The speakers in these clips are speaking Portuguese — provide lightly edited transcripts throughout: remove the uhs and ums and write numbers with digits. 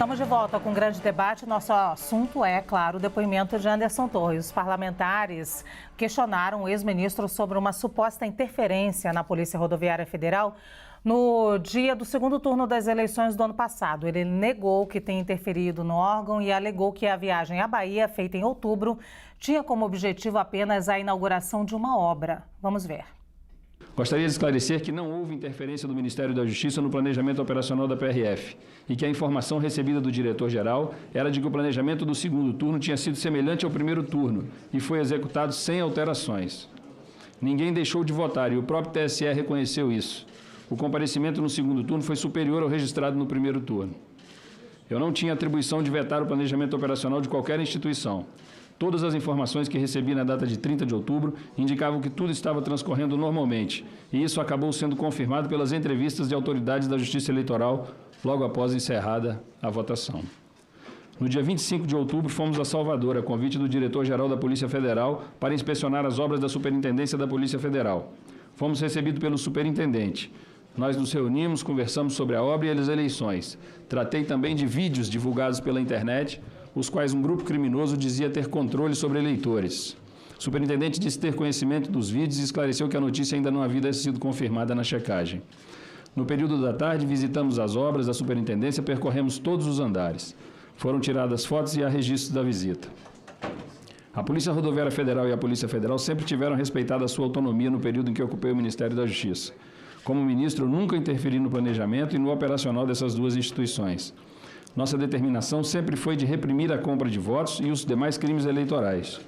Estamos de volta com um grande debate. Nosso assunto é, claro, o depoimento de Anderson Torres. Os parlamentares questionaram o ex-ministro sobre uma suposta interferência na Polícia Rodoviária Federal no dia do segundo turno das eleições do ano passado. Ele negou que tenha interferido no órgão e alegou que a viagem à Bahia, feita em outubro, tinha como objetivo apenas a inauguração de uma obra. Vamos ver. Gostaria de esclarecer que não houve interferência do Ministério da Justiça no planejamento operacional da PRF e que a informação recebida do diretor-geral era de que o planejamento do segundo turno tinha sido semelhante ao primeiro turno e foi executado sem alterações. Ninguém deixou de votar e o próprio TSE reconheceu isso. O comparecimento no segundo turno foi superior ao registrado no primeiro turno. Eu não tinha atribuição de vetar o planejamento operacional de qualquer instituição. Todas as informações que recebi na data de 30 de outubro indicavam que tudo estava transcorrendo normalmente, e isso acabou sendo confirmado pelas entrevistas de autoridades da Justiça Eleitoral logo após encerrada a votação. No dia 25 de outubro, fomos a Salvador, a convite do diretor-geral da Polícia Federal, para inspecionar as obras da Superintendência da Polícia Federal. Fomos recebidos pelo superintendente. Nós nos reunimos, conversamos sobre a obra e as eleições. Tratei também de vídeos divulgados pela internet, os quais um grupo criminoso dizia ter controle sobre eleitores. O superintendente disse ter conhecimento dos vídeos e esclareceu que a notícia ainda não havia sido confirmada na checagem. No período da tarde, visitamos as obras da superintendência, percorremos todos os andares. Foram tiradas fotos e há registros da visita. A Polícia Rodoviária Federal e a Polícia Federal sempre tiveram respeitado a sua autonomia no período em que ocupei o Ministério da Justiça. Como ministro, eu nunca interferi no planejamento e no operacional dessas duas instituições. Nossa determinação sempre foi de reprimir a compra de votos e os demais crimes eleitorais.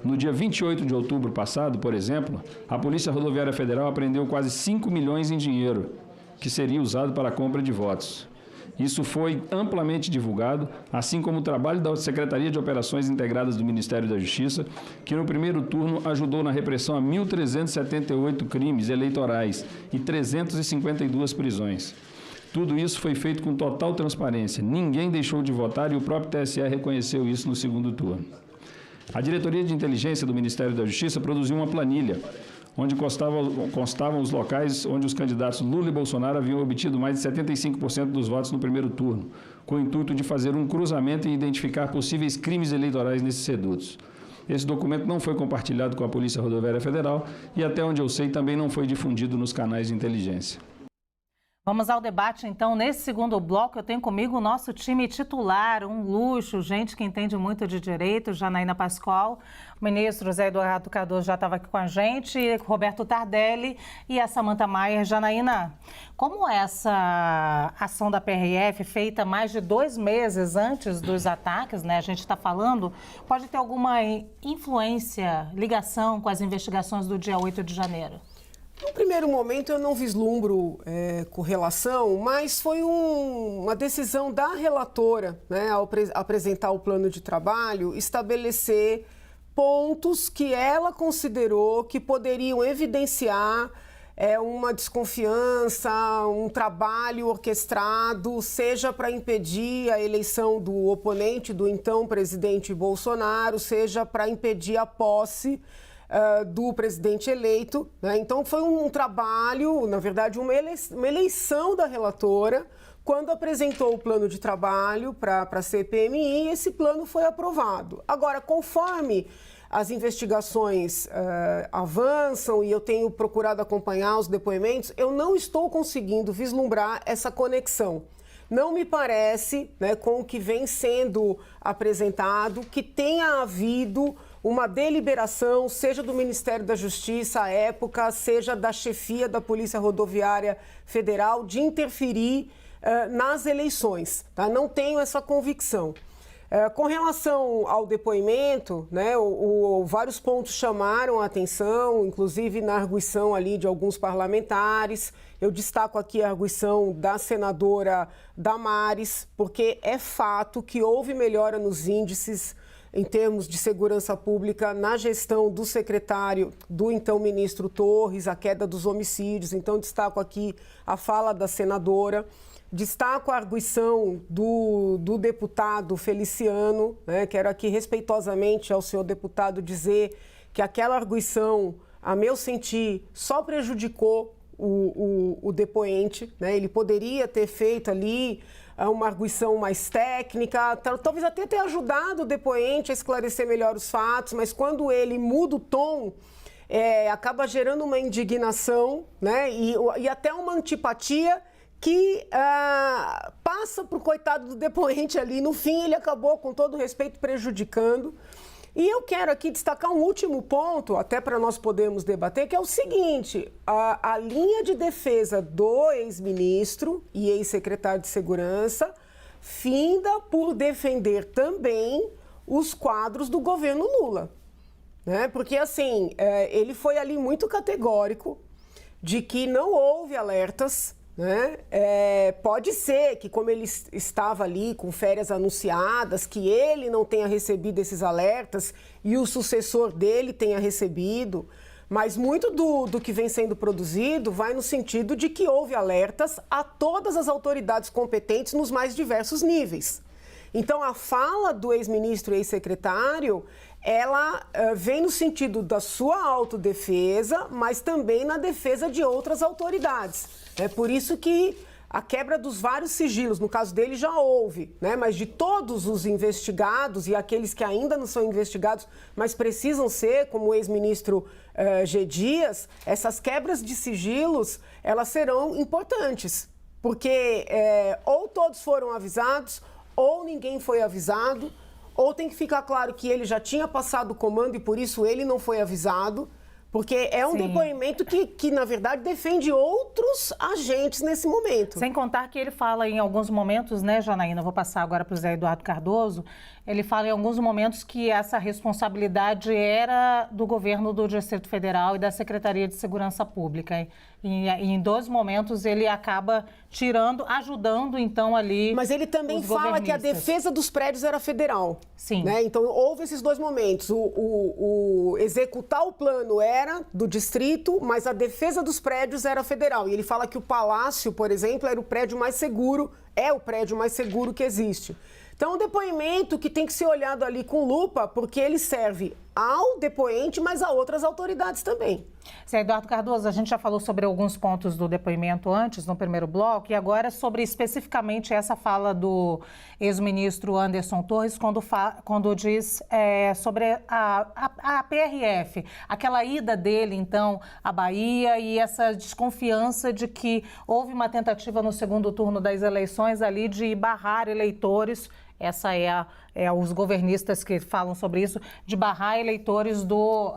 No dia 28 de outubro passado, por exemplo, a Polícia Rodoviária Federal apreendeu quase 5 milhões em dinheiro, que seria usado para a compra de votos. Isso foi amplamente divulgado, assim como o trabalho da Secretaria de Operações Integradas do Ministério da Justiça, que no primeiro turno ajudou na repressão a 1.378 crimes eleitorais e 352 prisões. Tudo isso foi feito com total transparência. Ninguém deixou de votar e o próprio TSE reconheceu isso no segundo turno. A Diretoria de Inteligência do Ministério da Justiça produziu uma planilha onde constavam os locais onde os candidatos Lula e Bolsonaro haviam obtido mais de 75% dos votos no primeiro turno, com o intuito de fazer um cruzamento e identificar possíveis crimes eleitorais nesses redutos. Esse documento não foi compartilhado com a Polícia Rodoviária Federal e, até onde eu sei, também não foi difundido nos canais de inteligência. Vamos ao debate, então. Nesse segundo bloco, eu tenho comigo o nosso time titular, um luxo, gente que entende muito de direito, Janaína Pascoal, o ministro Zé Eduardo Cardoso já estava aqui com a gente, Roberto Tardelli e a Samantha Maia. Janaína, como essa ação da PRF, feita mais de 2 meses antes dos ataques, né, a gente está falando, pode ter alguma influência, ligação com as investigações do dia 8 de janeiro? No primeiro momento eu não vislumbro correlação, mas foi uma decisão da relatora, né, ao apresentar o plano de trabalho, estabelecer pontos que ela considerou que poderiam evidenciar uma desconfiança, um trabalho orquestrado, seja para impedir a eleição do oponente, do então presidente Bolsonaro, seja para impedir a posse do presidente eleito, né? Então foi um trabalho, na verdade, uma eleição da relatora, quando apresentou o plano de trabalho para a CPMI, esse plano foi aprovado. Agora, conforme as investigações avançam e eu tenho procurado acompanhar os depoimentos, eu não estou conseguindo vislumbrar essa conexão. Não me parece, né, com o que vem sendo apresentado, que tenha havido uma deliberação, seja do Ministério da Justiça à época, seja da chefia da Polícia Rodoviária Federal, de interferir nas eleições. Tá? Não tenho essa convicção. Com relação ao depoimento, né, vários pontos chamaram a atenção, inclusive na arguição ali de alguns parlamentares. Eu destaco aqui a arguição da senadora Damares, porque é fato que houve melhora nos índices em termos de segurança pública na gestão do secretário, do então ministro Torres, a queda dos homicídios. Então, destaco aqui a fala da senadora. Destaco a arguição do deputado Feliciano, né? Quero aqui respeitosamente ao senhor deputado dizer que aquela arguição, a meu sentir, só prejudicou o depoente, né? Ele poderia ter feito ali uma arguição mais técnica, talvez até tenha ajudado o depoente a esclarecer melhor os fatos, mas quando ele muda o tom, acaba gerando uma indignação, né? E até uma antipatia que passa para o coitado do depoente ali. No fim, ele acabou, com todo respeito, prejudicando. E eu quero aqui destacar um último ponto, até para nós podermos debater, que é o seguinte: a linha de defesa do ex-ministro e ex-secretário de Segurança finda por defender também os quadros do governo Lula. Né? Porque, assim, ele foi ali muito categórico de que não houve alertas. Né? Pode ser que, como ele estava ali com férias anunciadas, que ele não tenha recebido esses alertas e o sucessor dele tenha recebido, mas muito do que vem sendo produzido vai no sentido de que houve alertas a todas as autoridades competentes nos mais diversos níveis. Então, a fala do ex-ministro e ex-secretário, ela vem no sentido da sua autodefesa, mas também na defesa de outras autoridades. É por isso que a quebra dos vários sigilos, no caso dele já houve, né? Mas de todos os investigados e aqueles que ainda não são investigados, mas precisam ser, como o ex-ministro G. Dias, essas quebras de sigilos, elas serão importantes, porque ou todos foram avisados, ou ninguém foi avisado, ou tem que ficar claro que ele já tinha passado o comando e por isso ele não foi avisado. Porque é um depoimento que, na verdade, defende outros agentes nesse momento. Sem contar que ele fala em alguns momentos, né, Janaína, vou passar agora para o Zé Eduardo Cardoso, ele fala em alguns momentos que essa responsabilidade era do governo do Distrito Federal e da Secretaria de Segurança Pública. E em 2 momentos ele acaba ajudando então ali. Mas ele também fala que a defesa dos prédios era federal. Sim. Né? Então houve esses 2 momentos. O executar o plano era do distrito, mas a defesa dos prédios era federal. E ele fala que o Palácio, por exemplo, era o prédio mais seguro, é o prédio mais seguro que existe. Então, um depoimento que tem que ser olhado ali com lupa, porque ele serve ao depoente, mas a outras autoridades também. Zé Eduardo Cardoso, a gente já falou sobre alguns pontos do depoimento antes, no primeiro bloco, e agora sobre especificamente essa fala do ex-ministro Anderson Torres, quando diz sobre a PRF, aquela ida dele, então, à Bahia e essa desconfiança de que houve uma tentativa no segundo turno das eleições ali de barrar eleitores. Essa os governistas que falam sobre isso, de barrar eleitores do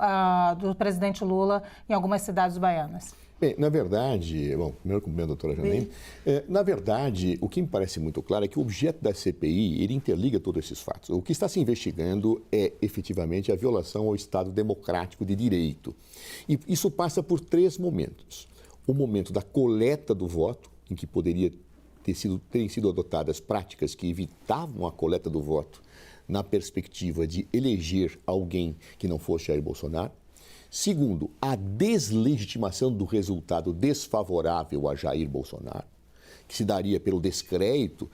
presidente Lula em algumas cidades baianas. Bem, na verdade, primeiro cumprimento a doutora Janaína, na verdade, o que me parece muito claro é que o objeto da CPI, ele interliga todos esses fatos. O que está se investigando é, efetivamente, a violação ao Estado democrático de direito. E isso passa por 3 momentos. O momento da coleta do voto, em que terem sido adotadas práticas que evitavam a coleta do voto na perspectiva de eleger alguém que não fosse Jair Bolsonaro. Segundo, a deslegitimação do resultado desfavorável a Jair Bolsonaro, que se daria pelo descrédito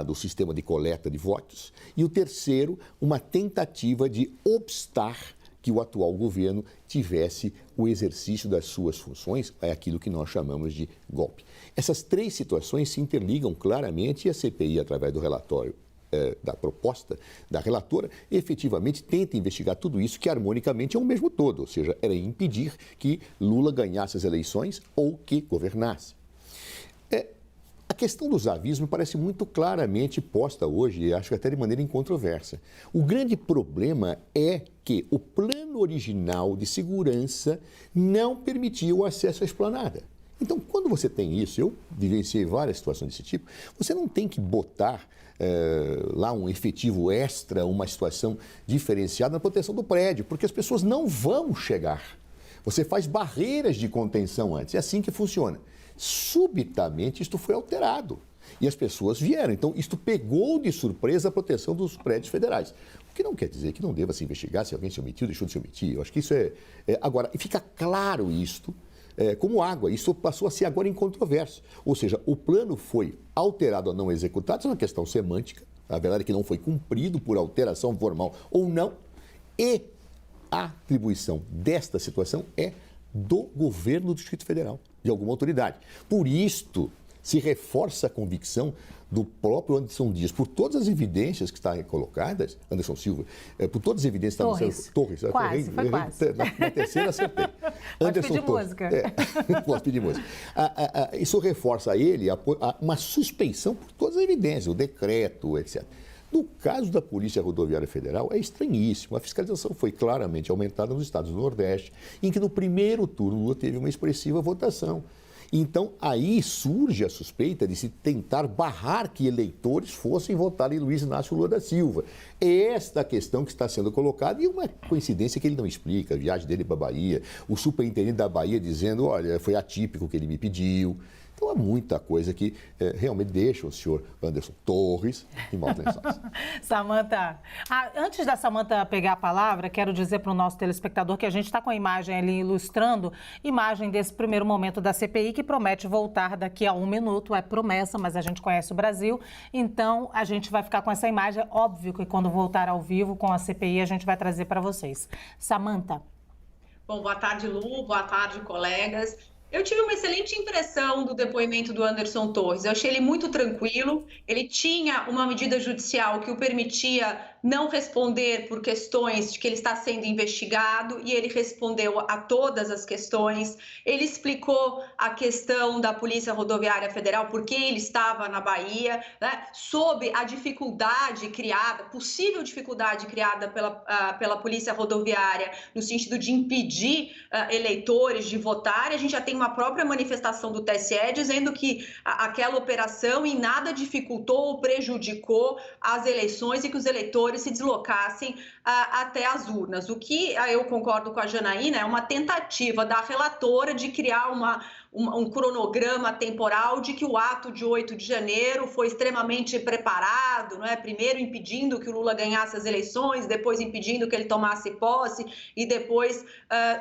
do sistema de coleta de votos. E o terceiro, uma tentativa de obstar que o atual governo tivesse o exercício das suas funções, é aquilo que nós chamamos de golpe. Essas 3 situações se interligam claramente e a CPI, através do relatório da proposta da relatora, efetivamente tenta investigar tudo isso que harmonicamente é o mesmo todo, ou seja, era impedir que Lula ganhasse as eleições ou que governasse. A questão dos avisos me parece muito claramente posta hoje, e acho que até de maneira incontroversa. O grande problema é que o plano original de segurança não permitia o acesso à esplanada. Então, quando você tem isso, eu vivenciei várias situações desse tipo, você não tem que botar lá um efetivo extra, uma situação diferenciada na proteção do prédio, porque as pessoas não vão chegar. Você faz barreiras de contenção antes, é assim que funciona. Subitamente, isto foi alterado e as pessoas vieram. Então, isto pegou de surpresa a proteção dos prédios federais. O que não quer dizer que não deva se investigar se alguém se omitiu, deixou de se omitir. Eu acho que isso agora, fica claro isto como água. Isso passou a ser agora incontroverso. Ou seja, o plano foi alterado ou não executado, isso é uma questão semântica. A verdade é que não foi cumprido por alteração formal ou não. E a atribuição desta situação é do governo do Distrito Federal, de alguma autoridade. Por isto, se reforça a convicção do próprio Anderson Dias, por todas as evidências que estão colocadas, Anderson Silva, por todas as evidências que estavam sendo... Torres. Quase, foi quase. Na terceira acertei. Pode pedir música. Posso pedir música. Isso reforça a ele uma suspeição por todas as evidências, o decreto, etc. No caso da Polícia Rodoviária Federal, é estranhíssimo. A fiscalização foi claramente aumentada nos estados do Nordeste, em que no primeiro turno Lula teve uma expressiva votação. Então, aí surge a suspeita de se tentar barrar que eleitores fossem votar em Luiz Inácio Lula da Silva. É esta a questão que está sendo colocada e uma coincidência que ele não explica, a viagem dele para a Bahia, o superintendente da Bahia dizendo, olha, foi atípico o que ele me pediu. Então, há muita coisa que realmente deixa o senhor Anderson Torres em maus lençóis. Samantha, antes da Samantha pegar a palavra, quero dizer para o nosso telespectador que a gente está com a imagem ali ilustrando, imagem desse primeiro momento da CPI, que promete voltar daqui a 1 minuto, é promessa, mas a gente conhece o Brasil, então a gente vai ficar com essa imagem. Óbvio que quando voltar ao vivo com a CPI, a gente vai trazer para vocês. Samantha. Bom, boa tarde, Lu, boa tarde, colegas. Eu tive uma excelente impressão do depoimento do Anderson Torres. Eu achei ele muito tranquilo. Ele tinha uma medida judicial que o permitia não responder por questões de que ele está sendo investigado e ele respondeu a todas as questões. Ele explicou a questão da Polícia Rodoviária Federal, porque ele estava na Bahia, né, sob a dificuldade criada, possível dificuldade criada pela Polícia Rodoviária, no sentido de impedir eleitores de votar. A gente já tem uma própria manifestação do TSE dizendo que aquela operação em nada dificultou ou prejudicou as eleições e que os eleitores se deslocassem até as urnas. O que eu concordo com a Janaína é uma tentativa da relatora de criar um cronograma temporal de que o ato de 8 de janeiro foi extremamente preparado, não é? Primeiro impedindo que o Lula ganhasse as eleições, depois impedindo que ele tomasse posse e depois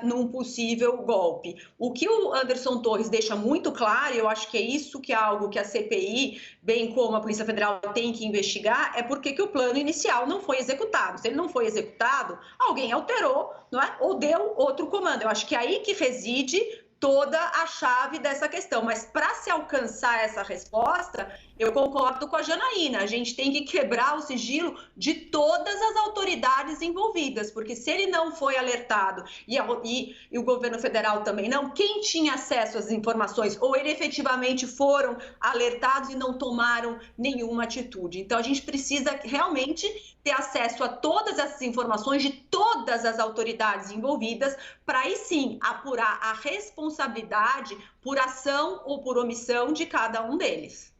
num possível golpe. O que o Anderson Torres deixa muito claro, e eu acho que é isso que é algo que a CPI, bem como a Polícia Federal, tem que investigar, é porque que o plano inicial não foi executado. Se ele não foi executado, alguém alterou, não é? Ou deu outro comando. Eu acho que é aí que reside toda a chave dessa questão. Mas para se alcançar essa resposta, eu concordo com a Janaína, a gente tem que quebrar o sigilo de todas as autoridades envolvidas, porque se ele não foi alertado e o governo federal também não, quem tinha acesso às informações ou ele efetivamente foram alertados e não tomaram nenhuma atitude. Então a gente precisa realmente ter acesso a todas essas informações de todas as autoridades envolvidas para aí sim apurar a responsabilidade por ação ou por omissão de cada um deles.